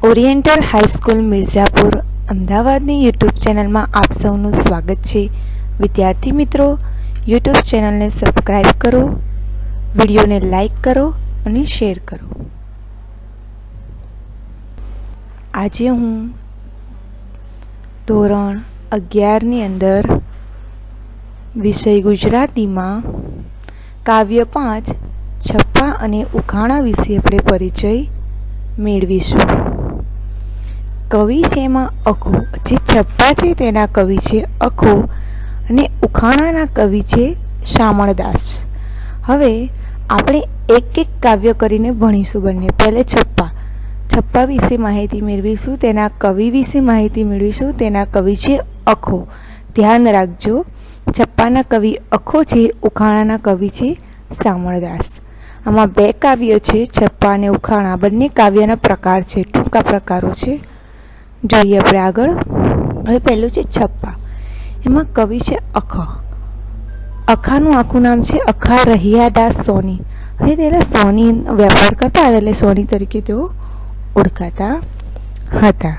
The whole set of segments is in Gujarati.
ઓરિએન્ટલ હાઈસ્કૂલ મિર્ઝાપુર અમદાવાદની યુટ્યુબ ચેનલમાં આપ સૌનું સ્વાગત છે. વિદ્યાર્થી મિત્રો, યુટ્યુબ ચેનલને સબસ્ક્રાઈબ કરો, વિડીયોને લાઈક કરો અને શેર કરો. આજે હું ધોરણ 11ની અંદર વિષય ગુજરાતીમાં કાવ્ય 5 છપ્પા અને ઉખાણા વિશે આપણે પરિચય મેળવીશું. કવિ છે એમાં અખો. જે છપ્પા છે તેના કવિ છે અખો અને ઉખાણાના કવિ છે શામળદાસ. હવે આપણે એક એક કાવ્ય કરીને ભણીશું બંને. પહેલે છપ્પા વિશે માહિતી મેળવીશું, તેના કવિ વિશે માહિતી મેળવીશું. તેના કવિ છે અખો. ધ્યાન રાખજો, છપ્પાના કવિ અખો છે, ઉખાણાના કવિ છે શામળદાસ. આમાં બે કાવ્ય છે, છપ્પા અને ઉખાણા. બંને કાવ્યના પ્રકાર છે, ટૂંકા પ્રકારો છે. જોઈએ આપણે આગળ. હવે પહેલું છે છપ્પા. એમાં કવિ છે અખો. અખાનું આખું નામ છે અખા રહિયાદાસ સોની. હવે તેના સોની વેપાર કરતા હતા, એટલે સોની તરીકે તેઓ ઓળખાતા હતા.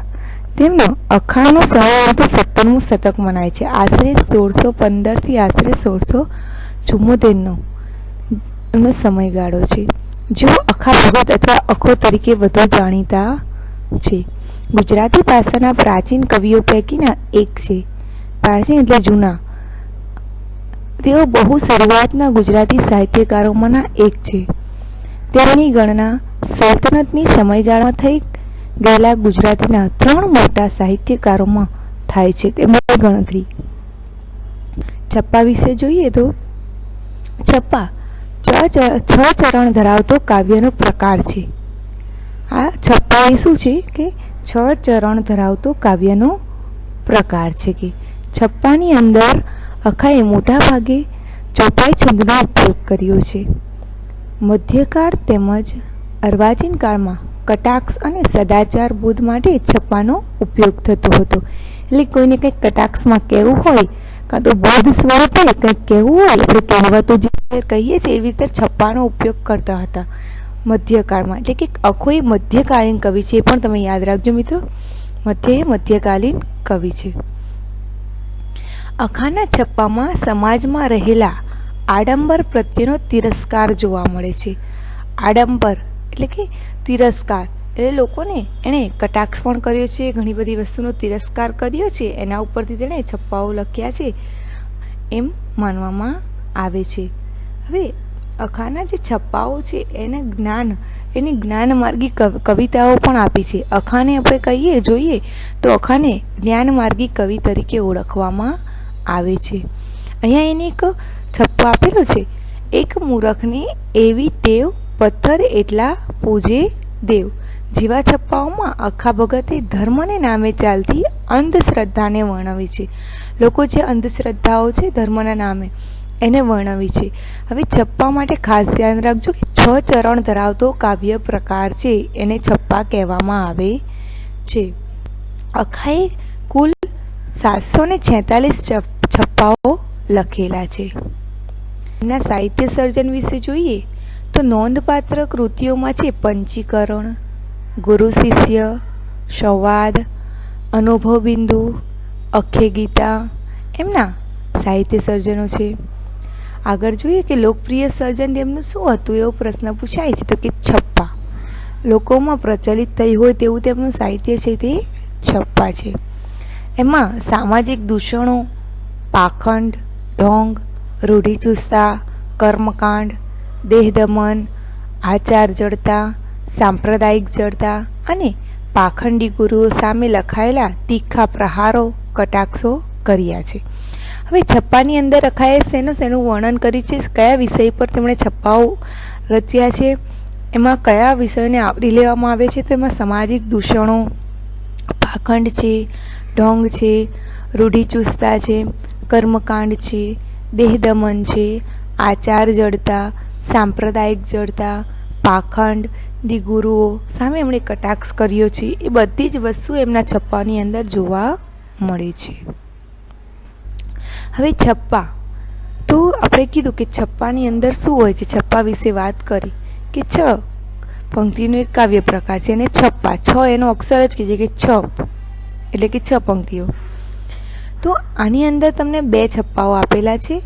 તેમનો અખાનો 17મું શતક મનાય છે. આશરે 1615 આશરે 1674 એમનો સમયગાળો છે. જેઓ અખા ભગત અથવા અખો તરીકે વધુ જાણીતા છે. ગુજરાતી ભાષાના પ્રાચીન કવિઓ પૈકીના એક છે. પ્રાચીન એટલે જૂના. તેઓ બહુ શરૂઆતના ગુજરાતી સાહિત્યકારોમાંના એક છે. તેમની ગણના સલ્તનતની સમયગાળામાં થઈ ગયેલા ગુજરાતીના 3 મોટા સાહિત્યકારોમાં થાય છે. તેમની ગણતરી. છપ્પા વિશે જોઈએ તો છપ્પા 6 ચરણ ધરાવતો કાવ્યનો પ્રકાર છે. આ છપ્પા એ શું છે કે 6 ચરણ ધરાવતો કાવ્યનો પ્રકાર છે. કે છપ્પાની અંદર અખાએ મોટા ભાગે ચોપાઈ છંદનો ઉપયોગ કર્યો છે. મધ્યકાળ તેમજ અર્વાચીન કાળમાં કટાક્ષ અને સદાચાર બોધ માટે છપ્પાનો ઉપયોગ થતો હતો. એટલે કોઈને કંઈક કટાક્ષમાં કહેવું હોય કાં તો બોધ સ્વરૂપે કંઈક કહેવું હોય, આપણે કહેવતો જે કહીએ છીએ એવી રીતે છપ્પાનો ઉપયોગ કરતા હતા મધ્યકાળમાં. એટલે કે અખો એ મધ્યકાલીન કવિ છે, એ પણ તમે યાદ રાખજો મિત્રો. મધ્યકાલીન કવિ છે. અખાના છપ્પામાં સમાજમાં રહેલા આડંબર પ્રત્યેનો તિરસ્કાર જોવા મળે છે. આડંબર એટલે કે તિરસ્કાર, એટલે લોકોને એણે કટાક્ષ પણ કર્યો છે, ઘણી બધી વસ્તુનો તિરસ્કાર કર્યો છે, એના ઉપરથી તેણે છપ્પાઓ લખ્યા છે એમ માનવામાં આવે છે. હવે અખાના જે છપ્પાઓ છે એની જ્ઞાનમાર્ગી કવિતાઓ પણ આપી છે. અખાને આપણે જોઈએ તો અખાને જ્ઞાનમાર્ગી કવિ તરીકે ઓળખવામાં આવે છે. અહીંયા એને એક છપ્પો આપેલો છે. એક મૂરખને એવી ટેવ, પથ્થર એટલા પૂજે દેવ. જેવા છપ્પાઓમાં અખા ભગતે ધર્મને નામે ચાલતી અંધશ્રદ્ધાને વર્ણવી છે. લોકો જે અંધશ્રદ્ધાઓ છે ધર્મના નામે એને વર્ણવી છે. હવે છપ્પા માટે ખાસ ધ્યાન રાખજો કે 6 ચરણ ધરાવતો કાવ્ય પ્રકાર છે, એને છપ્પા કહેવામાં આવે છે. અખાએ કુલ 746 છપ્પાઓ લખેલા છે. એમના સાહિત્ય સર્જન વિશે જોઈએ તો નોંધપાત્ર કૃતિઓમાં છે પંચીકરણ, ગુરુ શિષ્ય, સંવાદ, અનુભવ બિંદુ, અખ્ય ગીતા એમના સાહિત્ય સર્જનો છે. આગળ જોઈએ કે લોકપ્રિય સર્જન તેમનું શું હતું એવો પ્રશ્ન પૂછાય છે તો કે છપ્પા. લોકોમાં પ્રચલિત થઈ હોય તેવું તેમનું સાહિત્ય છે તે છપ્પા છે. એમાં સામાજિક દૂષણો, પાખંડ, ઢોંગ, રૂઢિચુસ્તતા, કર્મકાંડ, દેહદમન, આચાર જડતા, સાંપ્રદાયિક જડતા અને પાખંડી ગુરુઓ સામે લખાયેલા તીખા પ્રહારો, કટાક્ષો કર્યા છે. હવે છપ્પાની અંદર અખાએ શેનું વર્ણન કર્યું છે, કયા વિષય પર તેમણે છપ્પાઓ રચ્યા છે, એમાં કયા વિષયોને આવરી લેવામાં આવે છે, તો એમાં સામાજિક દૂષણો, પાખંડ છે, ઢોંગ છે, રૂઢિચુસ્તતા છે, કર્મકાંડ છે, દેહદમન છે, આચાર જડતા, સાંપ્રદાયિક જડતા, પાખંડ દી ગુરુઓ સામે એમણે કટાક્ષ કર્યો છે. એ બધી જ વસ્તુ એમના છપ્પાની અંદર જોવા મળે છે. હવે છપ્પા તો આપણે કીધું કે છપ્પાની અંદર શું હોય છે, છપ્પા વિશે વાત કરી કે પંક્તિનો એક કાવ્ય પ્રકાર છે. અને છપ્પા, છ એનો અક્ષર જ કહીએ કે છપ એટલે કે 6 પંક્તિઓ. તો આની અંદર તમને 2 છપ્પાઓ આપેલા છે.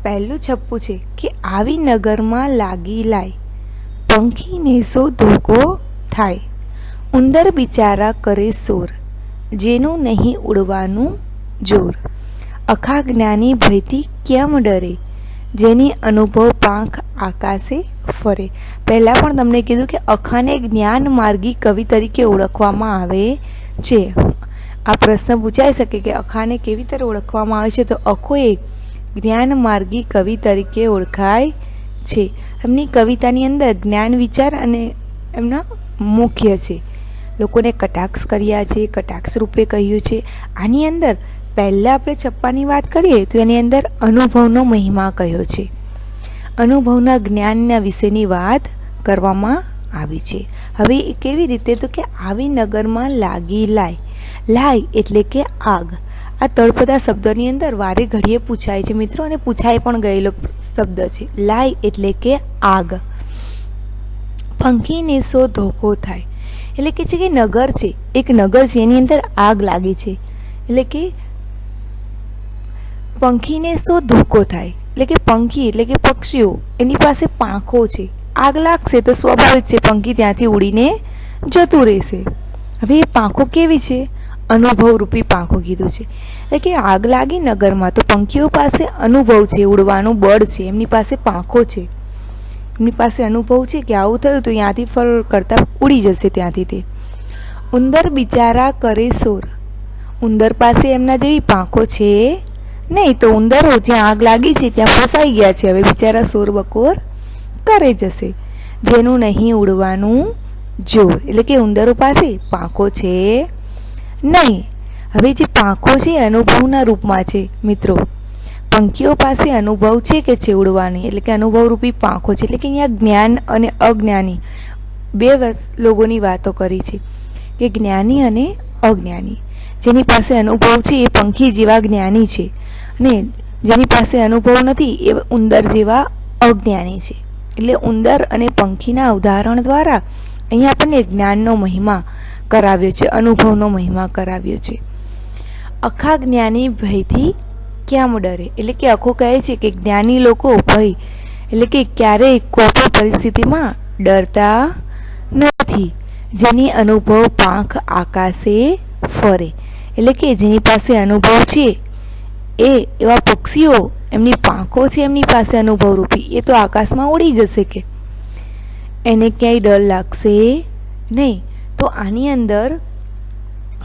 પહેલું છપ્પું છે કે આવી નગરમાં લાગી લાય, પંખીને સો ધોકો થાય, ઉંદર બિચારા કરે શોર, જેનું નહીં ઉડવાનું જોર, અખા જ્ઞાની ભયથી કેમ ડરે, જેની અનુભવ પાંખ આકાશે ફરે. પહેલાં પણ તમને કીધું કે અખાને જ્ઞાન માર્ગી કવિ તરીકે ઓળખવામાં આવે છે. આ પ્રશ્ન પૂછાઈ શકે કે અખાને કેવી રીતે ઓળખવામાં આવે છે? તો અખો એ જ્ઞાન માર્ગી કવિ તરીકે ઓળખાય છે. એમની કવિતાની અંદર જ્ઞાન વિચાર અને એમના મુખ્ય છે. લોકોને કટાક્ષ કર્યા છે, કટાક્ષ રૂપે કહ્યું છે. આની અંદર પહેલાં આપણે છપ્પાની વાત કરીએ તો એની અંદર અનુભવનો મહિમા કયો છે. અનુભવના જ્ઞાનના વિશેની વાત કરવામાં આવી છે. હવે એ કેવી રીતે? તો કે આવી નગરમાં લાગી લાય. લાય એટલે કે આગ. આ તળપદા શબ્દની અંદર વારે ઘડીએ પૂછાય છે મિત્રો, અને પૂછાઈ પણ ગયેલો શબ્દ છે. લાય એટલે કે આગ. પંખીને સો ધોકો થાય એટલે કે છે કે નગર છે, એક નગર છે, એની અંદર આગ લાગી છે. એટલે કે પંખીને સો ધોકો થાય એટલે કે પંખી એટલે કે પક્ષીઓ, એની પાસે પાંખો છે. આગ લાગશે તો સ્વાભાવિક છે પંખી ત્યાંથી ઉડીને જતું રહેશે. હવે એ પાંખો કેવી છે? અનુભવરૂપી પાંખો કીધું છે. એટલે કે આગ લાગી નગરમાં તો પંખીઓ પાસે અનુભવ છે, ઉડવાનું બળ છે, એમની પાસે પાંખો છે, એમની પાસે અનુભવ છે કે આવું થયું તો ત્યાંથી ફર કરતાં ઉડી જશે ત્યાંથી તે. ઉંદર બિચારા કરે શોર. ઉંદર પાસે એમના જેવી પાંખો છે નહીં, તો ઉંદરો જ્યાં આગ લાગી છે ત્યાં ફસાઈ ગયા છે. હવે બિચારા શોર બકોર કરે જશે. જેનું નહીં ઉડવાનું જોર એટલે કે ઉંદરો પાસે પાંખો છે નહીં. હવે જે પાંખો છે અનુભવના રૂપમાં છે મિત્રો. પંખીઓ પાસે અનુભવ છે કે છે ઉડવાની, એટલે કે અનુભવરૂપી પાંખો છે. એટલે કે અહીંયા જ્ઞાન અને અજ્ઞાની 2 લોકોની વાતો કરી છે કે જ્ઞાની અને અજ્ઞાની. જેની પાસે અનુભવ છે એ પંખી જેવા જ્ઞાની છે, અને જેની પાસે અનુભવ નથી એ ઉંદર જેવા અજ્ઞાની છે. એટલે ઉંદર અને પંખીના ઉદાહરણ દ્વારા અહીંયા આપણને જ્ઞાનનો મહિમા કરાવ્યો છે, અનુભવનો મહિમા કરાવ્યો છે. અખા જ્ઞાની ભયથી કેમ ડરે એટલે કે અખો કહે છે કે જ્ઞાની લોકો ભય એટલે કે ક્યારેય કોઈ પણ પરિસ્થિતિમાં ડરતા નથી. જેની અનુભવ પાંખ આકાશે ફરે એટલે કે જેની પાસે અનુભવ છે એ એવા પક્ષીઓ, એમની પાંખો છે એમની પાસે અનુભવરૂપી, એ તો આકાશમાં ઉડી જશે કે એને ક્યાંય ડર લાગશે નહીં. તો આની અંદર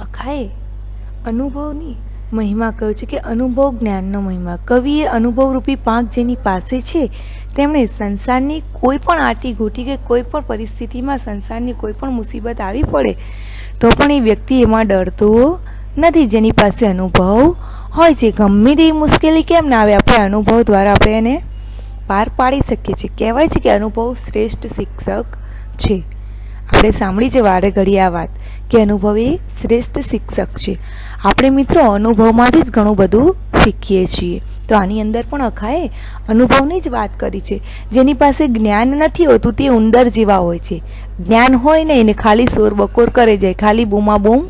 અખાએ અનુભવની મહિમા કહ્યું છે કે અનુભવ જ્ઞાનનો મહિમા. કવિએ અનુભવરૂપી પાંખ જેની પાસે છે તેમણે સંસારની કોઈ પણ આટી ઘૂંટી કે કોઈ પણ પરિસ્થિતિમાં સંસારની કોઈ પણ મુસીબત આવી પડે તો પણ એ વ્યક્તિ એમાં ડરતો નથી, જેની પાસે અનુભવ હોય છે. ગમે તેવી મુશ્કેલી કેમ ના આવે, આપણે અનુભવ દ્વારા આપણે એને પાર પાડી શકીએ છીએ. કહેવાય છે કે અનુભવ શ્રેષ્ઠ શિક્ષક છે. આપણે સાંભળી છે વારે ઘડી આ વાત કે અનુભવ એ શ્રેષ્ઠ શિક્ષક છે. આપણે મિત્રો અનુભવમાંથી જ ઘણું બધું શીખીએ છીએ. તો આની અંદર પણ અખાએ અનુભવની જ વાત કરી છે. જેની પાસે જ્ઞાન નથી હોતું તે ઉંદર જેવા હોય છે. જ્ઞાન હોય ને એને ખાલી શોર બકોર કરે જાય, ખાલી બૂમાબૂમ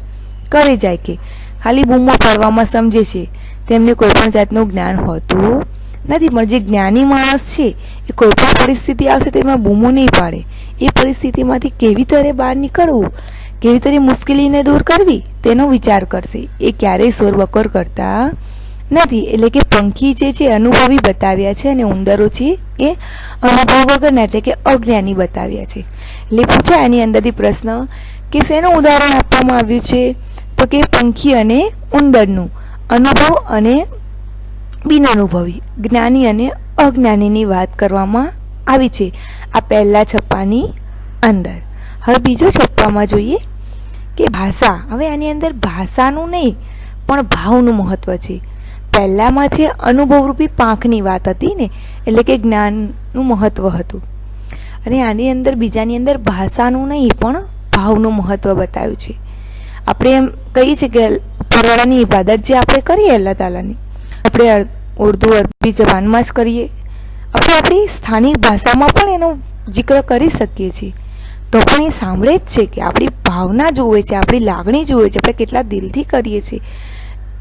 કરે જાય, કે ખાલી બૂમો પાડવામાં સમજે છે. તેમને કોઈ પણ જાતનું જ્ઞાન હોતું નથી. પણ જે જ્ઞાની માણસ છે એ કોઈ પણ પરિસ્થિતિ આવશે તેમાં બૂમો નહીં પાડે. એ પરિસ્થિતિમાંથી કેવી તરે બહાર નીકળવું, કેવી તરે મુશ્કેલીને દૂર કરવી તેનો વિચાર કરશે. એ ક્યારેય શોર બકોર કરતા નથી. એટલે કે પંખી જે છે અનુભવી બતાવ્યા છે અને ઉંદરો છે એ અનુભવ વગરના એટલે કે અજ્ઞાની બતાવ્યા છે. એટલે પૂછાય આની અંદરથી પ્રશ્ન કે શેનું ઉદાહરણ આપવામાં આવ્યું છે? તો કે પંખી અને ઉંદરનું, અનુભવ અને બિનઅનુભવી, જ્ઞાની અને અજ્ઞાનીની વાત કરવામાં આવી છે આ પહેલા છપ્પાની અંદર. હવે બીજો છપ્પામાં જોઈએ કે ભાષા. હવે આની અંદર ભાષાનું નહીં પણ ભાવનું મહત્ત્વ છે. પહેલામાં છે અનુભવરૂપી પાંખની વાત હતી ને, એટલે કે જ્ઞાનનું મહત્ત્વ હતું. અને આની અંદર બીજાની અંદર ભાષાનું નહીં પણ ભાવનું મહત્ત્વ બતાવ્યું છે. આપણે એમ કહીએ છીએ કે પરવાળાની ઇબાદત જે આપણે કરીએ અલ્લાહ તાલાની, આપણે ઉર્દૂ અરબી જબાનમાં જ કરીએ, આપણે આપણી સ્થાનિક ભાષામાં પણ એનો જિક્ર કરી શકીએ છીએ. તો પણ એ સાંભળે જ છે કે આપણી ભાવના જોવે છે, આપણી લાગણી જોવે છે, આપણે કેટલા દિલથી કરીએ છીએ,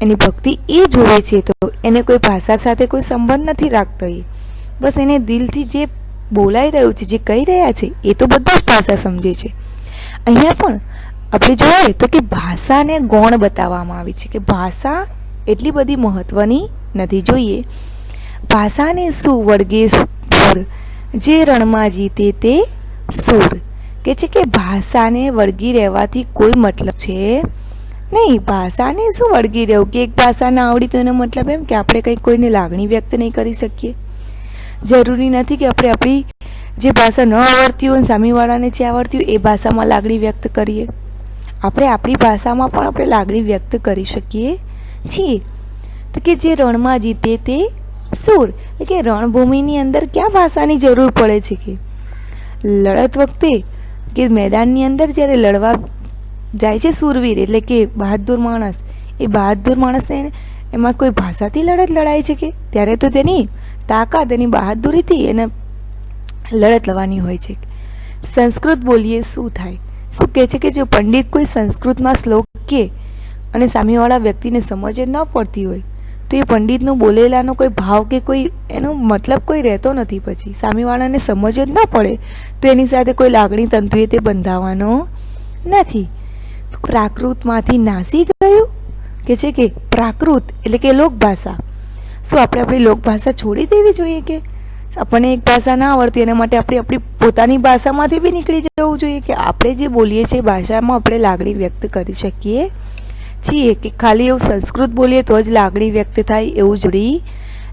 એની ભક્તિ એ જોવે છે. તો એને કોઈ ભાષા સાથે કોઈ સંબંધ નથી રાખતો, એ બસ એને દિલથી જે બોલાઈ રહ્યું છે, જે કહી રહ્યા છે, એ તો બધું જ ભાષા સમજે છે. અહીંયા પણ આપણે જોઈએ તો કે ભાષાને ગૌણ બતાવવામાં આવી છે કે ભાષા એટલી બધી મહત્વની નથી. જોઈએ, ભાષાને શું વળગે સૂર, જે રણમાં જીતે તે સૂર. કે છે કે ભાષાને વળગી રહેવાથી કોઈ મતલબ છે નહીં. ભાષાને શું વળગી રહેવું, કે એક ભાષા ના આવડી તો એનો મતલબ એમ કે આપણે કંઈ કોઈને લાગણી વ્યક્ત નહીં કરી શકીએ. જરૂરી નથી કે આપણે આપણી જે ભાષા ન આવડતી હોય, સામેવાળાને જે આવડતી હોય એ ભાષામાં લાગણી વ્યક્ત કરીએ. આપણે આપણી ભાષામાં પણ આપણે લાગણી વ્યક્ત કરી શકીએ છીએ. તો કે જે રણમાં જીતે તે સૂર, એટલે કે રણભૂમિની અંદર ક્યાં ભાષાની જરૂર પડે છે, કે લડત વખતે કે મેદાનની અંદર જ્યારે લડવા જાય છે સૂરવીર, એટલે કે બહાદુર માણસ, એ બહાદુર માણસને એમાં કોઈ ભાષાથી લડત લડાય છે, કે ત્યારે તો તેની તાકાત, એની બહાદુરીથી એને લડત લડવાની હોય છે. સંસ્કૃત બોલીએ શું થાય? શું કહે છે કે જો પંડિત કોઈ સંસ્કૃતમાં શ્લોક કહે અને સામેવાળા વ્યક્તિને સમજ જ ન પડતી હોય તો એ પંડિતનું બોલેલાનો કોઈ ભાવ કે કોઈ એનો મતલબ કોઈ રહેતો નથી. પછી સામેવાળાને સમજ જ ન પડે તો એની સાથે કોઈ લાગણી તંતુએ તે બંધાવાનો નથી. પ્રાકૃતમાંથી નાસી ગયું, કે છે કે પ્રાકૃત એટલે કે લોકભાષા. શું આપણે આપણી લોકભાષા છોડી દેવી જોઈએ, કે આપણને એક ભાષા ના આવડતી એના માટે આપણે આપણી પોતાની ભાષામાંથી બી નીકળી જવું જોઈએ, કે આપણે જે બોલીએ છીએ ભાષામાં આપણે લાગણી વ્યક્ત કરી શકીએ છીએ, કે ખાલી એવું સંસ્કૃત બોલીએ તો જ લાગણી વ્યક્ત થાય એવું જરૂરી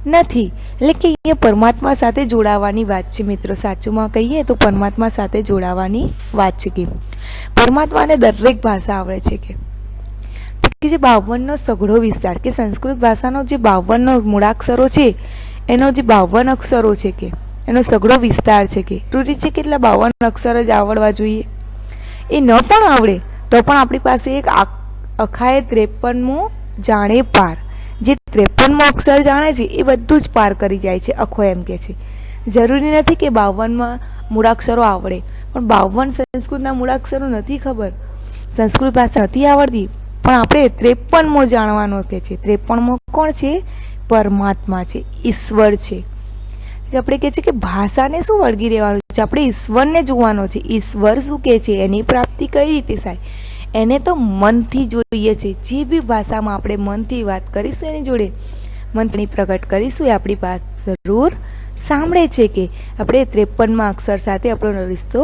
નથી. એટલે કે અહીંયા પરમાત્મા સાથે જોડાવાની વાત છે મિત્રો. સાચુંમાં કહીએ તો પરમાત્મા સાથે જોડાવાની વાત છે, કે પરમાત્માને દરેક ભાષા આવડે છે, કે જે 52નો સઘળો વિસ્તાર, કે સંસ્કૃત ભાષાનો જે 52 મૂળાક્ષરો છે એનો જે 52 અક્ષરો છે, કે એનો સઘળો વિસ્તાર છે, કે જરૂરી છે કેટલા 52 અક્ષર જ આવડવા જોઈએ. એ ન પણ આવડે તો પણ આપણી પાસે એક અખાએ 53મો જાણે પાર, જે 53મો અક્ષર જાણે છે એ બધું જ પાર કરી જાય છે. અખો એમ કે છે જરૂરી નથી કે 52માં મૂળાક્ષરો આવડે, પણ 52 સંસ્કૃતના મૂળાક્ષરો નથી ખબર, સંસ્કૃત ભાષા નથી આવડતી, પણ આપણે 53મો જાણવાનો કે છે. 53મો કોણ છે? પરમાત્મા છે, ઈશ્વર છે. આપણે કહે છે કે ભાષાને શું વળગી રહેવાનું છે, આપણે ઈશ્વરને જોવાનો છે. ઈશ્વર શું કહે છે, એની પ્રાપ્તિ કઈ રીતે થાય, એને તો મનથી જોઈએ છે. જે બી ભાષામાં આપણે મનથી વાત કરીશું એની જોડે મનથી પ્રગટ કરીશું, એ આપણી વાત જરૂર સાંભળે છે. કે આપણે 53માં અક્ષર સાથે આપણો રિશ્તો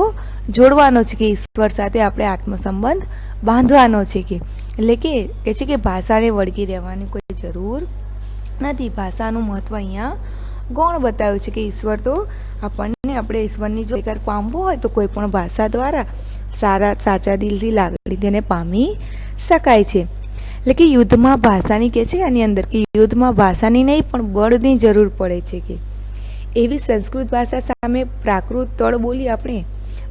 જોડવાનો છે, કે ઈશ્વર સાથે આપણે આત્મસંબંધ બાંધવાનો છે. કે એટલે કે છે કે ભાષાને વળગી રહેવાની કોઈ જરૂર નથી. ભાષાનું મહત્વ અહીંયા ગૌણ બતાવ્યું છે, કે ઈશ્વર તો આપણને આપણે ઈશ્વરની જો સ્વીકાર પામવો હોય તો કોઈ પણ ભાષા દ્વારા સાચા દિલથી લાગણી તેને પામી શકાય છે. એટલે કે યુદ્ધમાં ભાષાની કહે છે આની અંદર, કે યુદ્ધમાં ભાષાની નહીં પણ બળની જરૂર પડે છે. કે એવી સંસ્કૃત ભાષા સામે પ્રાકૃત તળ બોલી આપણે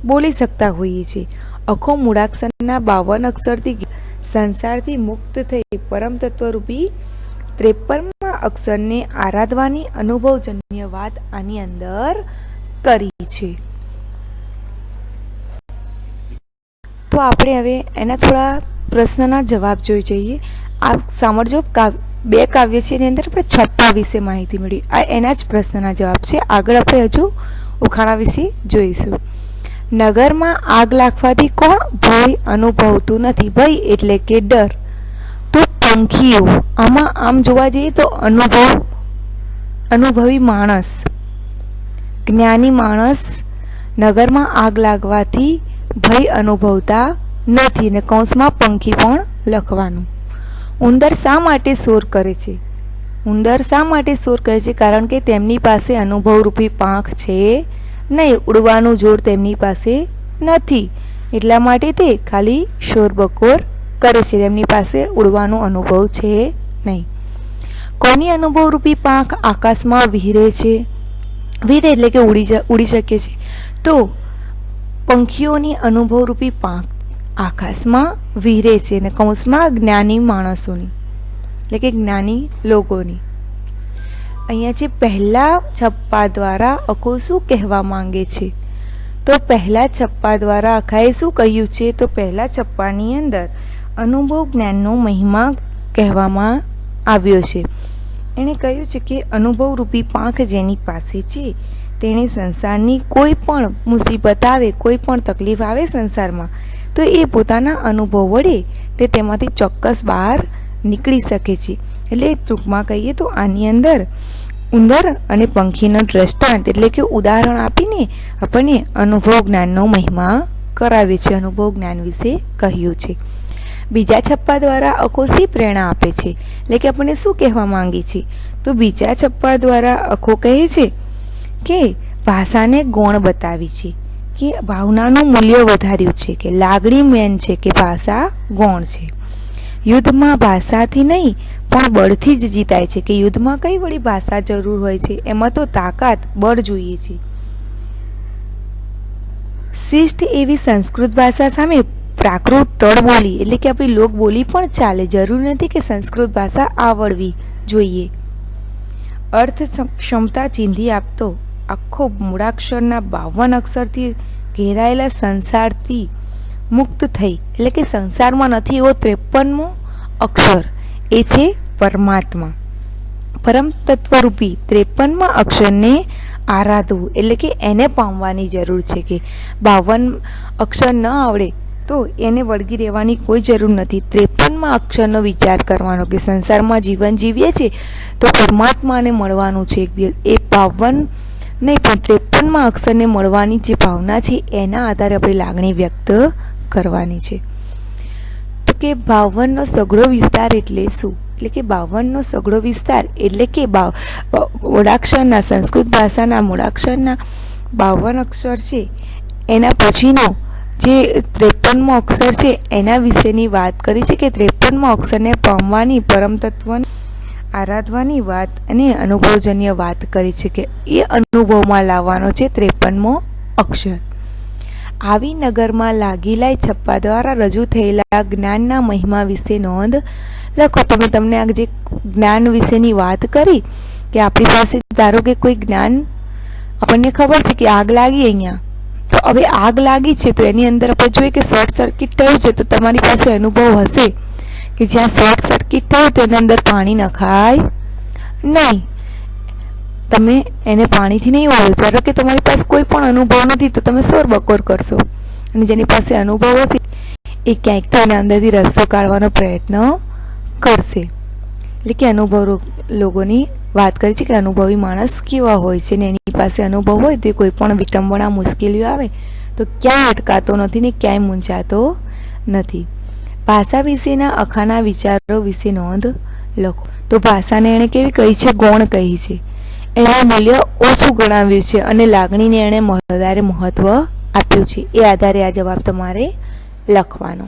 બોલી શકતા હોઈએ છીએ. અખો મૂળાક્ષરના 52 અક્ષરથી સંસારથી મુક્ત થઈ પરમ તત્વરૂપી 53મા અક્ષરને આરાધવાની અનુભવજન્ય વાત આની અંદર કરી છે. તો આપણે હવે એના થોડા પ્રશ્નના જવાબ જોઈ જઈએ. આ સાંભળજો, 2 કાવ્ય છે એની અંદર આપણે છપ્પા વિશે માહિતી મેળવી. આ એના જ પ્રશ્નના જવાબ છે. આગળ આપણે હજુ ઉખાણા વિશે જોઈશું. નગરમાં આગ લાગવાથી કોણ ભય અનુભવતું નથી? ભય એટલે કે ડર. તો પંખીઓ. આમાં આમ જોવા જઈએ તો અનુભવી માણસ, જ્ઞાની માણસ નગરમાં આગ લાગવાથી ભય અનુભવતા નથી. ને કૌંસમાં પંખી પણ લખવાનું. ઉંદર શા માટે શોર કરે છે? ઉંદર શા માટે શોર કરે છે? કારણ કે તેમની પાસે અનુભવરૂપી પાંખ છે નહીં, ઉડવાનું જોર તેમની પાસે નથી, એટલા માટે તે ખાલી શોરબકોર કરે છે. તેમની પાસે ઉડવાનો અનુભવ છે નહીં. કોની અનુભવરૂપી પાંખ આકાશમાં વિહરે છે? વિહરે એટલે કે ઉડી શકે છે. તો પંખીઓની અનુભવરૂપી પાંખ આકાશમાં વિહરે છે, અને કૌંસમાં જ્ઞાની માણસોની એટલે કે જ્ઞાની લોકોની. અહીંયા છે પહેલા છપ્પા દ્વારા અખો શું કહેવા માંગે છે? તો પહેલા છપ્પા દ્વારા અખાએ શું કહ્યું છે? તો પહેલા છપ્પાની અંદર અનુભવ જ્ઞાનનો મહિમા કહેવામાં આવ્યો છે. એણે કહ્યું છે કે અનુભવરૂપી પાંખ જેની પાસે છે તેણે સંસારની કોઈ પણ મુસીબત આવે, કોઈ પણ તકલીફ આવે સંસારમાં, તો એ પોતાના અનુભવ વડે તે તેમાંથી ચોક્કસ બહાર નીકળી શકે છે. એટલે ટૂંકમાં કહીએ તો આની અંદર ઉંદર અને પંખીનો દ્રષ્ટાંત એટલે કે ઉદાહરણ આપીને આપણને અનુભવ જ્ઞાનનો મહિમા કરાવે છે, અનુભવ જ્ઞાન વિશે કહ્યું છે. બીજા છપ્પા દ્વારા અખો શી પ્રેરણા આપે છે? એટલે કે આપણને શું કહેવા માંગે છે? તો બીજા છપ્પા દ્વારા અખો કહે છે કે ભાષાને ગૌણ બતાવી છે, કે ભાવનાનું મૂલ્ય વધાર્યું છે, કે લાગણી મેન છે, કે ભાષા ગૌણ છે. યુદ્ધમાં ભાષાથી નહીં પણ બળથી જ જીતાય છે, કે યુદ્ધમાં કઈ વળી ભાષા જરૂર હોય છે? એમાં તો તાકાત, બળ જોઈએ છે. શિષ્ટ એવી સંસ્કૃત ભાષા સામે પ્રાકૃત તળબોલી એટલે કે આપણી લોકબોલી પણ ચાલે, જરૂર નથી કે સંસ્કૃત ભાષા આવડવી જોઈએ. અર્થ ક્ષમતા ચીંધી આપતો આખો મૂળાક્ષરના 52 અક્ષરથી ઘેરાયેલા સંસારથી મુક્ત થઈ, એટલે કે સંસારમાં નથી એવો 53મો અક્ષર, એ છે પરમાત્મા. પરમ તત્વરૂપી 53મા અક્ષરને આરાધવું એટલે કે એને પામવાની જરૂર છે. કે 52 અક્ષર ન આવડે તો એને વળગી રહેવાની કોઈ જરૂર નથી. 53મા અક્ષરનો વિચાર કરવાનો કે સંસારમાં જીવન જીવીએ છીએ તો પરમાત્માને મળવાનું છે. એ 52 નહીં પણ 53મા અક્ષરને મળવાની જે ભાવના છે એના આધારે આપણી લાગણી વ્યક્ત કરવાની છે. તો કે 52નો સઘળો વિસ્તાર એટલે શું? એટલે કે 52નો સઘળો વિસ્તાર એટલે કે મૂળાક્ષરના, સંસ્કૃત ભાષાના મૂળાક્ષરના 52 અક્ષર છે, એના પછીનો જે 53મો અક્ષર છે એના વિશેની વાત કરી છે. કે 53મો અક્ષરને પામવાની, પરમ તત્વને આરાધવાની વાત અને અનુભવજન્ય વાત કરી છે, કે એ અનુભવમાં લાવવાનો છે 53મો અક્ષર. આવી નગરમાં લાગીલાય છપ્પા દ્વારા રજૂ થયેલા જ્ઞાનના મહિમા વિશે નોંધ લખો. તો મેં તમને આ જે જ્ઞાન વિશેની વાત કરી કે આપણી પાસે ધારો કે કોઈ જ્ઞાન આપણને ખબર છે કે આગ લાગી અહીંયા, તો હવે આગ લાગી છે તો એની અંદર આપણે જોઈએ કે શોર્ટ સર્કિટ થયું છે, તો તમારી પાસે અનુભવ હશે કે જ્યાં શોર્ટ સર્કિટ થયું તેની અંદર પાણી નખાય નહીં, તમે એને પાણીથી નહીં ઓળો. ધારો કે તમારી પાસે કોઈ પણ અનુભવ નથી તો તમે શોર બકોર કરશો, અને જેની પાસે અનુભવ હશે એ ક્યાંક તો એના અંદરથી રસ્તો કાઢવાનો પ્રયત્ન કરશે. એટલે કે અનુભવ લોકોની વાત કરી છે કે અનુભવી માણસ કેવા હોય છે, ને એની પાસે અનુભવ હોય તો કોઈ પણ વિટંબણા, મુશ્કેલીઓ આવે તો ક્યાંય અટકાતો નથી ને ક્યાંય મૂંઝાતો નથી. ભાષા વિશેના અખાના વિચારો વિશે નોંધ લખો. તો ભાષાને એણે કેવી કહી છે? ગૌણ કહી છે. એનું મૂલ્ય ઓછું ગણાવ્યું છે અને લાગણીને એણે વધારે મહત્વ આપ્યું છે. એ આધારે આ જવાબ તમારે લખવાનો.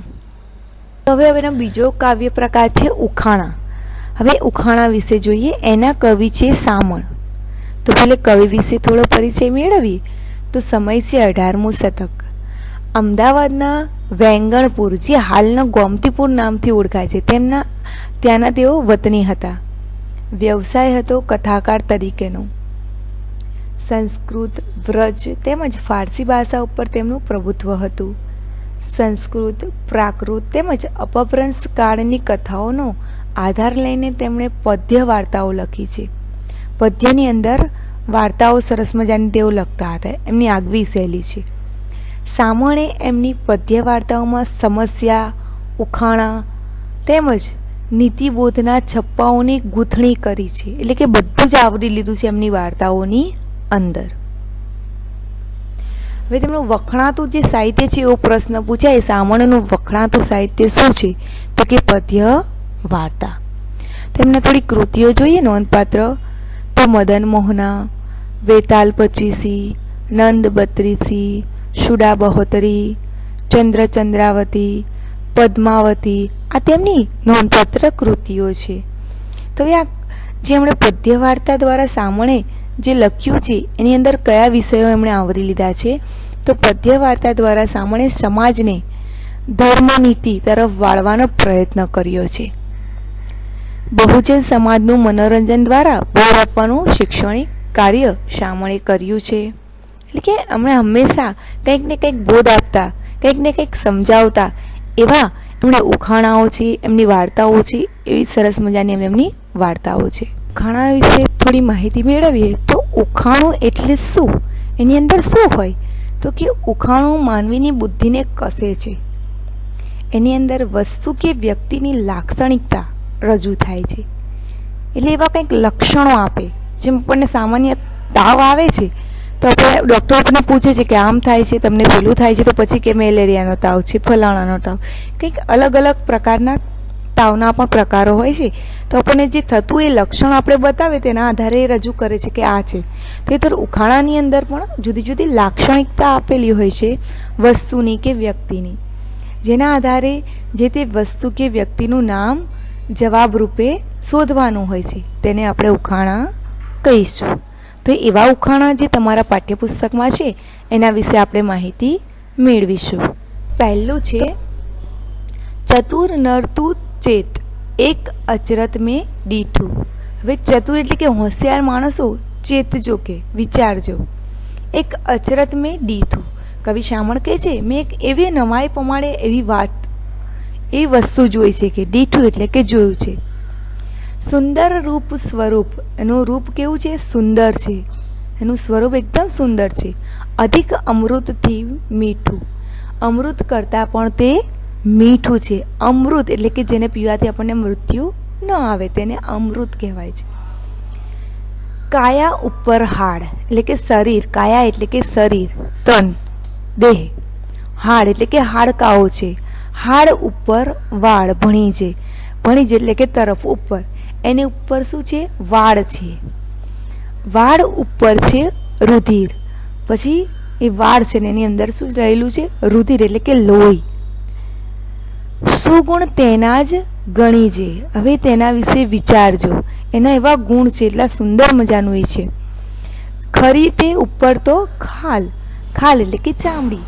હવે એનો બીજો કાવ્ય પ્રકાર છે ઉખાણા. હવે ઉખાણા વિશે જોઈએ. એના કવિ છે સામળ. તો પેલે કવિ વિશે થોડો પરિચય મેળવીએ. તો સમય છે 18મું શતક. અમદાવાદના વેંગણપુર, જે હાલના ગોમતીપુર નામથી ઓળખાય છે, ત્યાંના તેઓ વતની હતા. વ્યવસાય હતો કથાકાર તરીકેનો. સંસ્કૃત, વ્રજ તેમજ ફારસી ભાષા ઉપર તેમનું પ્રભુત્વ હતું. સંસ્કૃત, પ્રાકૃત તેમજ અપભ્રંશ કાળની કથાઓનો આધાર લઈને તેમણે પદ્ય વાર્તાઓ લખી છે. પદ્યની અંદર વાર્તાઓ સરસ મજાની તેઓ લખતા હતા, એમની આગવી શૈલી છે. સામણે એમની પદ્ય વાર્તાઓમાં સમસ્યા, ઉખાણા તેમજ નીતિબોધના છપ્પાઓની ગૂંથણી કરી છે. એટલે કે બધું જ આવરી લીધું છે એમની વાર્તાઓની અંદર. હવે તેમનું વખણાતું જે સાહિત્ય છે એવો પ્રશ્ન પૂછાય, સામણનું વખણાતું સાહિત્ય શું છે? તો કે પદ્ય વાર્તા. તેમણે થોડી કૃતિઓ જોઈએ નોંધપાત્ર. તો મદન મોહના, વેતાલ પચીસી, નંદ બત્રીસી, શુડા બહોતરી, ચંદ્ર ચંદ્રાવતી, પદ્માવતી, આ તેમની નોંધપાત્ર કૃતિઓ છે. તો હવે આ જે એમણે પદ્ય વાર્તા દ્વારા સામણે જે લખ્યું છે એની અંદર કયા વિષયો એમણે આવરી લીધા છે? તો પદ્ય વાર્તા દ્વારા સામણે સમાજને ધર્મનીતિ તરફ વાળવાનો પ્રયત્ન કર્યો છે. બહુજન સમાજનું મનોરંજન દ્વારા બોર આપવાનું શૈક્ષણિક કાર્ય સામણે કર્યું છે. એટલે કે એમણે હંમેશા કંઈક ને કંઈક બોધ આપતા, કંઈક ને કંઈક સમજાવતા એવા એમણે ઉખાણાઓ છે, એમની વાર્તાઓ છે, એવી સરસ મજાની એમની વાર્તાઓ છે. ઉખાણા વિશે થોડી માહિતી મેળવીએ તો ઉખાણું એટલે શું, એની અંદર શું હોય? તો કે ઉખાણું માનવીની બુદ્ધિને કસે છે. એની અંદર વસ્તુ કે વ્યક્તિની લાક્ષણિકતા રજૂ થાય છે. એટલે એવા કંઈક લક્ષણો આપે. જેમ આપણને સામાન્ય તાવ આવે છે તો આપણે ડૉક્ટર આપણને પૂછે છે કે આમ થાય છે, તમને પેલું થાય છે, તો પછી કે મેલેરિયાનો તાવ છે, ફલાણાનો તાવ. કંઈક અલગ અલગ પ્રકારના તાવના પણ પ્રકારો હોય છે. તો આપણને જે થતું એ લક્ષણ આપણે બતાવે તેના આધારે એ રજૂ કરે છે કે આ છે. તો એ તો ઉખાણાની અંદર પણ જુદી જુદી લાક્ષણિકતા આપેલી હોય છે વસ્તુની કે વ્યક્તિની, જેના આધારે જે તે વસ્તુ કે વ્યક્તિનું નામ જવાબ રૂપે શોધવાનું હોય છે. તેને આપણે ઉખાણા કહીશું. તો એવા ઉખાણા જે તમારા પાઠ્યપુસ્તકમાં છે એના વિશે આપણે માહિતી મેળવીશું. પહેલું છે ચતુર નર તું ચેત, એક અચરત મેં ડીઠું. હવે ચતુર એટલે કે હોશિયાર માણસો ચેતજો કે વિચારજો. એક અચરત મેં ડીઠું. કવિ શામળ કહે છે મેં એક એવી નવાઈ પ્રમાણે એવી વાત એ વસ્તુ જોઈ છે કે ડીઠું એટલે કે જોયું છે. સુંદર રૂપ સ્વરૂપ, એનું રૂપ કેવું છે? સુંદર છે. એનું સ્વરૂપ એકદમ સુંદર છે. અધિક અમૃતથી મીઠું, અમૃત કરતાં પણ તે મીઠું છે. અમૃત એટલે કે જેને પીવાથી આપણને મૃત્યુ ન આવે તેને અમૃત કહેવાય છે. કાયા ઉપર હાડ એટલે કે શરીર, કાયા એટલે કે શરીર, તન, દેહ. હાડ એટલે કે હાડકાઓ છે. હાડ ઉપર વાળ, ભણીજ, ભણીજ એટલે કે તરફ ઉપર, એની ઉપર શું છે? વાળ છે. વાળ ઉપર છે રુધિર. પછી એ વાળ છે ને એની અંદર શું રહેલું છે? રુધિર એટલે કે લોહી. સુગુણ તેના જ ગણીજે. હવે તેના વિશે વિચારજો. એના એવા ગુણ છે, એટલા સુંદર મજાનું એ છે. ખરી તે ઉપર તો ખાલ, ખાલ એટલે કે ચામડી,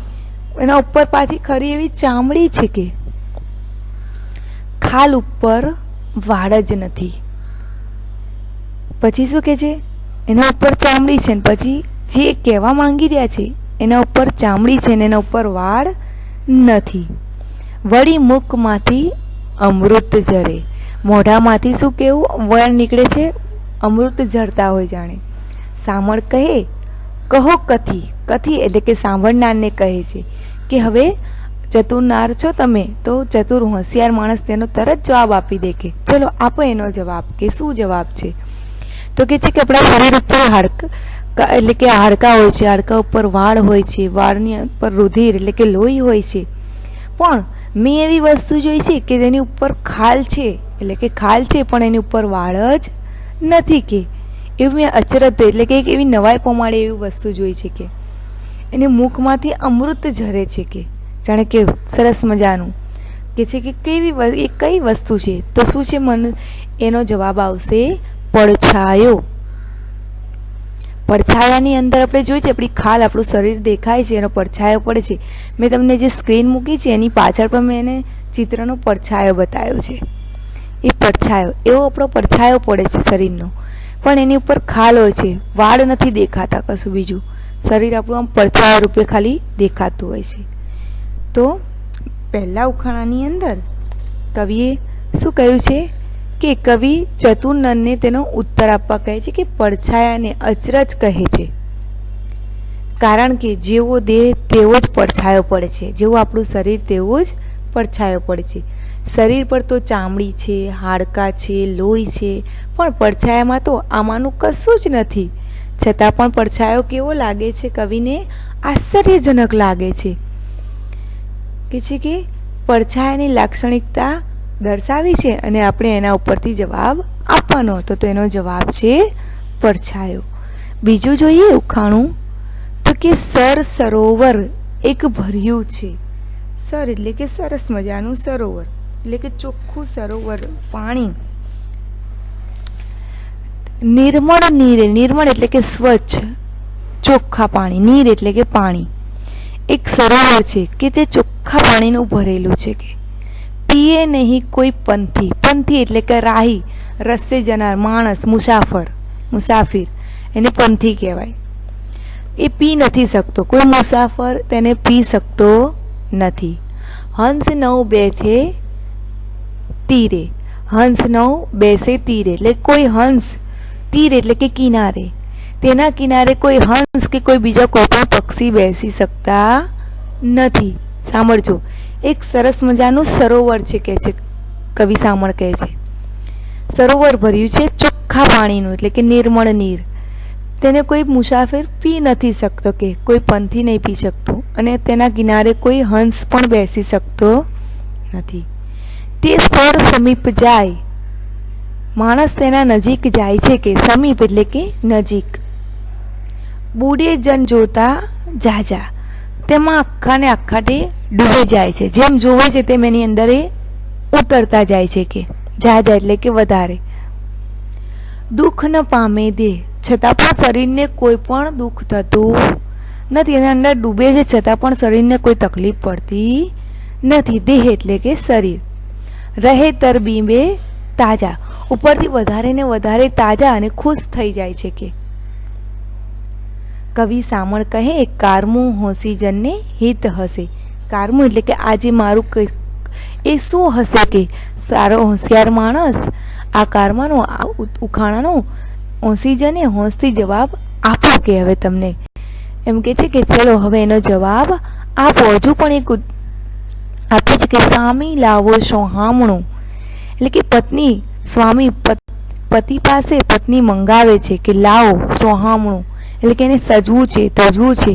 એના ઉપર પાછી ખરી એવી ચામડી છે કે ખાલ ઉપર વાળ જ નથી. પછી શું કહે છે? એના ઉપર ચામડી છે ને પછી જે કહેવા માંગી રહ્યા છે એના ઉપર ચામડી છે ને એના ઉપર વાળ નથી. વળી મુખમાંથી અમૃત ઝરે. મોઢામાંથી શું કેવું વળ નીકળે છે? અમૃત ઝરતા હોય જાણે. સામળ કહે કહો કથી, કથી એટલે કે સાંભળનારને કહે છે કે હવે ચતુરનાર છો તમે, તો ચતુર હોશિયાર માણસ તેનો તરત જવાબ આપી દે કે ચલો આપો એનો જવાબ, કે શું જવાબ છે? તો કે છે કે આપણા શરીર ઉપર હાડકા એટલે કે હાડકા હોય છે, હાડકા ઉપર વાળ હોય છે, વાળની ઉપર રુધિર એટલે કે લોહી હોય છે. પણ મેં એવી વસ્તુ જોઈ છે કે તેની ઉપર ખાલ છે, એટલે કે ખાલ છે પણ એની ઉપર વાળ જ નથી. કે એવું મેં અચરત એટલે કે એક એવી નવાઈ પ્રમાણે એવી વસ્તુ જોઈ છે કે એને મુખમાંથી અમૃત ઝરે છે. કે જાણે કે સરસ મજાનું કે છે કે કેવી એ કઈ વસ્તુ છે? તો શું છે? એનો જવાબ આવશે પડછાયો. પડછાયાની અંદર આપણે જોઈએ છે આપણી ખાલ, આપણું શરીર દેખાય છે, એનો પડછાયો પડે છે. મેં તમને જે સ્ક્રીન મૂકી છે એની પાછળ પણ મેં એને ચિત્રનો પડછાયો બતાવ્યો છે. એ પડછાયો એવો આપણો પડછાયો પડે છે શરીરનો, પણ એની ઉપર ખાલ હોય છે, વાળ નથી દેખાતા, કશું બીજું. શરીર આપણું આમ પડછાયા રૂપે ખાલી દેખાતું હોય છે. તો પહેલા ઉખાણાની અંદર કવિએ શું કહ્યું છે કે કવિ ચતુર્નરને તેનો ઉત્તર આપવા કહે છે કે પડછાયાને અચરજ કહે છે, કારણ કે જેવો દેહ તેવો જ પડછાયો પડે છે. જેવું આપણું શરીર તેવો જ પડછાયો પડે છે. શરીર પર તો ચામડી છે, હાડકાં છે, લોહી છે, પણ પડછાયામાં તો આમાંનું કશું જ નથી. છતાં પણ પડછાયો કેવો લાગે છે? કવિને આશ્ચર્યજનક લાગે છે. કે છે કે પડછાયાની લાક્ષણિકતા દર્શાવી છે અને આપણે એના ઉપરથી જવાબ આપવાનો હતો. તો એનો જવાબ છે પડછાયો. બીજું જોઈએ ઉખાણું તો કે સર સરોવર એક ભર્યું છે. સર એટલે કે સરસ મજાનું સરોવર એટલે કે ચોખ્ખું સરોવર, પાણી. નિર્મળ નીર, નિર્મળ એટલે કે સ્વચ્છ, ચોખ્ખા પાણી. નીર એટલે કે પાણી. એક સરોવર છે કે તે ચોખ્ખા પાણીનું ભરેલું છે. કે પીએ નહીં કોઈ પંથી, પંથી એટલે કે રાહી, રસ્તે જનાર માણસ, મુસાફર, મુસાફિર, એને પંથી કહેવાય. એ પી નથી શકતો, કોઈ મુસાફર તેને પી શકતો નથી. હંસ નવ બેઠે તીરે, હંસ નવ બેસે તીરે એટલે કોઈ હંસ, તીર એટલે કે કિનારે, તેના કિનારે કોઈ હંસ કે કોઈ બીજા કોઈ પણ પક્ષી બેસી શકતા નથી. સાંભળજો, એક સરસ મજાનું સરોવર છે કે છે કવિ સામળ કહે છે. સરોવર ભર્યું છે ચોખ્ખા પાણીનું એટલે કે નિર્મળ નીર, તેને કોઈ મુસાફિર પી નથી શકતો, કે કોઈ પંથી નહીં પી શકતું, અને તેના કિનારે કોઈ હંસ પણ બેસી શકતો નથી. તે સ્થળ સમીપ જાય, માણસ તેના નજીક જાય છે, કે સમીપ એટલે કે નજીક. બુડે જન જોતા જાજા, તેમાં આખા ને આખા તે ડૂબે જાય છે, જેમ જોવે છે તેમ એની અંદર એ ઉતરતા જાય છે, કે જાજા એટલે કે વધારે. દુઃખ ન પામે દેહ, છતાં પણ શરીરને કોઈ પણ દુઃખ થતું નથી, એના અંદર ડૂબે છે છતાં પણ શરીરને કોઈ તકલીફ પડતી નથી. દેહ એટલે કે શરીર. રહે તરબીબે તાજા, ઉપરથી વધારે ને વધારે તાજા અને ખુશ થઈ જાય છે, કે કવિ સામળ કહે કારમું હોશી જનને હિત હશે. કારમું એટલે કે આજે મારું એ શું હશે, કે સારો હોશિયાર માણસ આ કારમાંનો આ ઉખાણાનો હોશી જને હોશથી જવાબ આપો, કે હવે તમને એમ કે છે કે ચલો હવે એનો જવાબ આપો. હજુ પણ એક આપે છે કે સ્વામી લાવો સોહામણું, એટલે કે પત્ની સ્વામી પતિ પાસે પત્ની મંગાવે છે કે લાવો સોહામણું, એટલે કે એને સજવું છે, તજવું છે,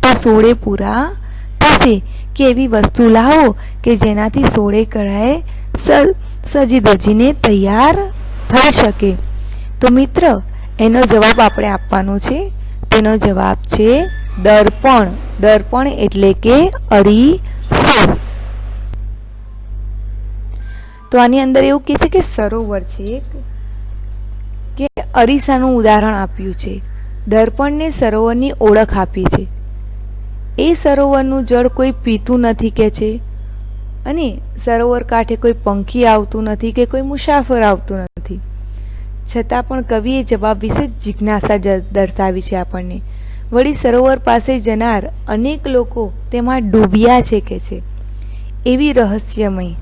તો સોળે પૂરા થશે, કે એવી વસ્તુ લાવો કે જેનાથી સોળે કળાએ સજી ધજીને તૈયાર થઈ શકે. તો મિત્ર, એનો જવાબ આપણે આપવાનો છે. તેનો જવાબ છે દર્પણ. દર્પણ એટલે કે અરીસો. તો આની અંદર એવું કહે છે કે સરોવર છે, કે અરીસાનું ઉદાહરણ આપ્યું છે. દર્પણને સરોવરની ઓળખ આપી છે. એ સરોવરનું જળ કોઈ પીતું નથી કે છે, અને સરોવર કાંઠે કોઈ પંખી આવતું નથી કે કોઈ મુસાફર આવતું નથી, છતાં પણ કવિએ જવાબ વિશે જિજ્ઞાસા દર્શાવી છે આપણને. વળી સરોવર પાસે જનાર અનેક લોકો તેમાં ડૂબ્યા છે કે છે, એવી રહસ્યમય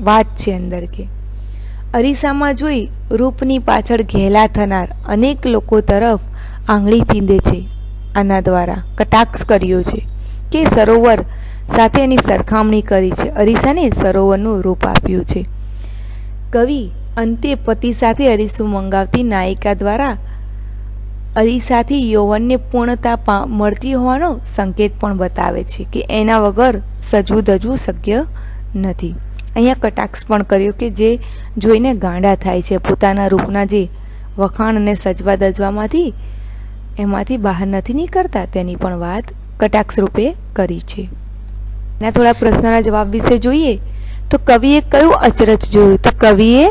વાત છે અંદર, કે અરીસામાં જોઈ રૂપની પાછળ ઘેલા થનાર અનેક લોકો તરફ આંગળી ચીંધે છે. આના દ્વારા કટાક્ષ કર્યો છે, કે સરોવર સાથે એની સરખામણી કરી છે, અરીસાને સરોવરનું રૂપ આપ્યું છે. કવિ અંતે પતિ સાથે અરીસું મંગાવતી નાયિકા દ્વારા અરીસાથી યૌવનને પૂર્ણતા મળતી હોવાનો સંકેત પણ બતાવે છે, કે એના વગર સજવું ધજવું શક્ય નથી. અહીંયા કટાક્ષ પણ કર્યો, કે જે જોઈને ગાંડા થાય છે, પોતાના રૂપના જે વખાણ અને સજવા દજવામાંથી એમાંથી બહાર નથી નીકળતા, તેની પણ વાત કટાક્ષ રૂપે કરી છે. એના થોડા પ્રશ્નના જવાબ વિશે જોઈએ તો કવિએ કયું અચરજ જોયું? તો કવિએ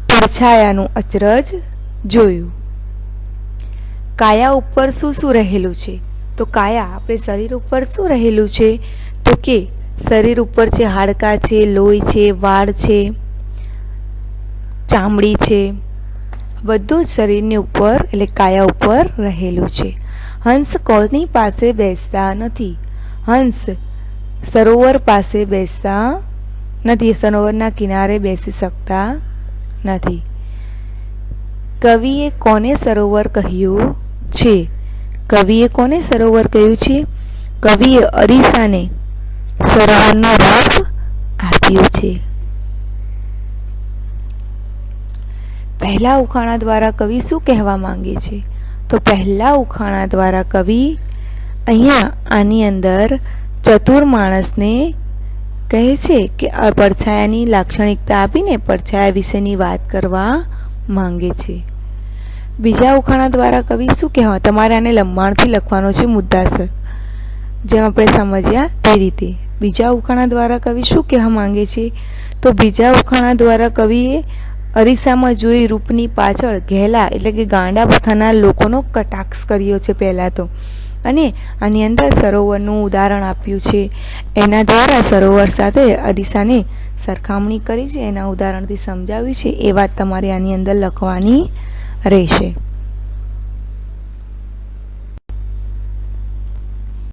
પડછાયાનું અચરજ જોયું. કાયા ઉપર શું શું રહેલું છે? તો કાયા આપણે શરીર ઉપર શું રહેલું છે? તો કે શરીર ઉપર છે હાડકાં છે, લોહી છે, વાળ છે, ચામડી છે, બધું જ શરીરની ઉપર એટલે કાયા ઉપર રહેલું છે. હંસ કોની પાસે બેસતા નથી? હંસ સરોવર પાસે બેસતા નથી, સરોવરના કિનારે બેસી શકતા નથી. કવિએ કોને સરોવર કહ્યું છે? કવિએ કોને સરોવર કહ્યું છે? કવિએ અરીસાને સરોવરનું રૂપ આપ્યું છે. પહેલા ઉખાણા દ્વારા કવિ શું કહેવા માંગે છે? તો પહેલા ઉખાણા દ્વારા કવિ અહીંયા આની અંદર ચતુર માણસને કહે છે કે પડછાયાની લાક્ષણિકતા આપીને પડછાયા વિશેની વાત કરવા માંગે છે. બીજા ઉખાણા દ્વારા કવિ શું કહેવા? તમારે આને લંબાણથી લખવાનો છે મુદ્દાસર, જેમ આપણે સમજ્યા તે રીતે. બીજા ઉખાણા દ્વારા કવિ શું કહેવા માંગે છે? તો બીજા ઉખાણા દ્વારા કવિએ અરીસામાં જોઈ રૂપની પાછળ ઘેલા એટલે કે ગાંડા થનાર લોકોનો કટાક્ષ કર્યો છે પહેલાં તો, અને આની અંદર સરોવરનું ઉદાહરણ આપ્યું છે. એના દ્વારા સરોવર સાથે અરીસાને સરખામણી કરી છે, એના ઉદાહરણથી સમજાવ્યું છે. એ વાત તમારે આની અંદર લખવાની રહેશે.